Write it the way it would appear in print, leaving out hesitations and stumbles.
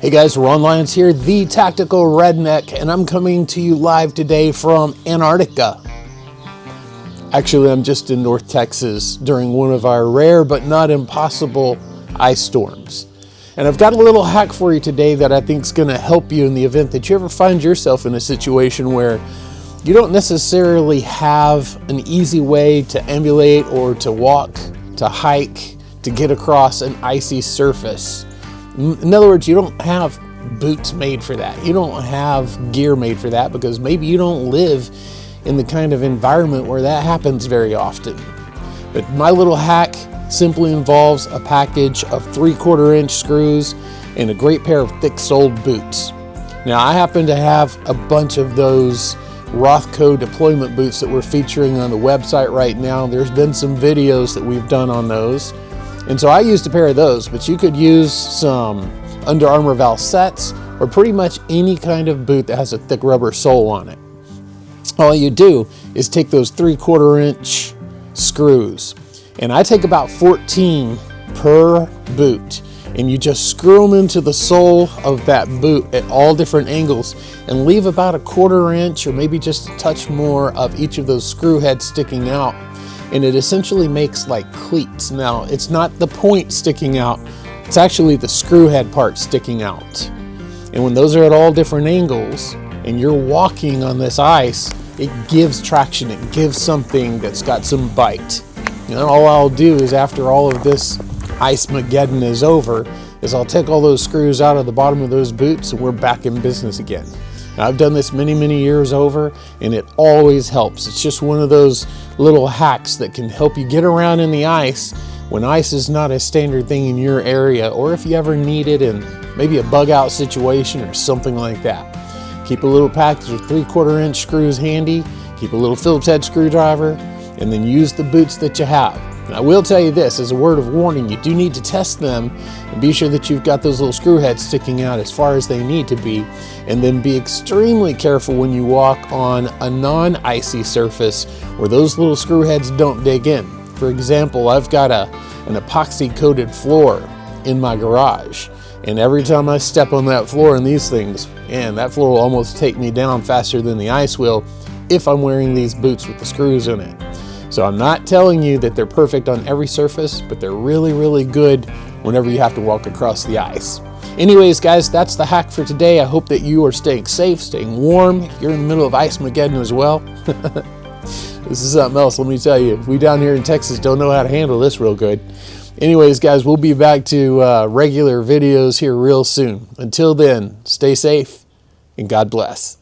Hey guys, Ron Lyons here, the Tactical Redneck, and I'm coming to you live today from Antarctica. Actually, I'm just in North Texas during one of our rare but not impossible ice storms. And I've got a little hack for you today that I think is going to help you in the event that you ever find yourself in a situation where you don't necessarily have an easy way to ambulate or to walk, to hike, to get across an icy surface. In other words, you don't have boots made for that. You don't have gear made for that because maybe you don't live in the kind of environment where that happens very often. But my little hack simply involves a package of 3/4 inch screws and a great pair of thick-soled boots. Now, I happen to have a bunch of those Rothco deployment boots that we're featuring on the website right now. There's been some videos that we've done on those. And so I used a pair of those, but you could use some Under Armour Valsets or pretty much any kind of boot that has a thick rubber sole on it. All you do is take those 3/4 inch screws, and I take about 14 per boot, and you just screw them into the sole of that boot at all different angles and leave about 1/4 inch or maybe just a touch more of each of those screw heads sticking out. And it essentially makes like cleats. Now, it's not the point sticking out, it's actually the screw head part sticking out. And when those are at all different angles and you're walking on this ice, it gives traction, it gives something that's got some bite. And all I'll do is after all of this Ice-mageddon is over, is I'll take all those screws out of the bottom of those boots and we're back in business again. Now, I've done this many years over, and it always helps. It's just one of those little hacks that can help you get around in the ice when ice is not a standard thing in your area, or if you ever need it in maybe a bug out situation or something like that. Keep a little package of 3/4 inch screws handy, keep a little Phillips head screwdriver, and then use the boots that you have. And I will tell you this, as a word of warning, you do need to test them and be sure that you've got those little screw heads sticking out as far as they need to be. And then be extremely careful when you walk on a non-icy surface where those little screw heads don't dig in. For example, I've got an epoxy coated floor in my garage. And every time I step on that floor in these things, man, that floor will almost take me down faster than the ice will if I'm wearing these boots with the screws in it. So I'm not telling you that they're perfect on every surface, but they're really good whenever you have to walk across the ice. Anyways, guys, that's the hack for today. I hope that you are staying safe, staying warm. You're in the middle of Ice-mageddon as well. This is something else, let me tell you. We down here in Texas don't know how to handle this real good. Anyways, guys, we'll be back to regular videos here real soon. Until then, stay safe and God bless.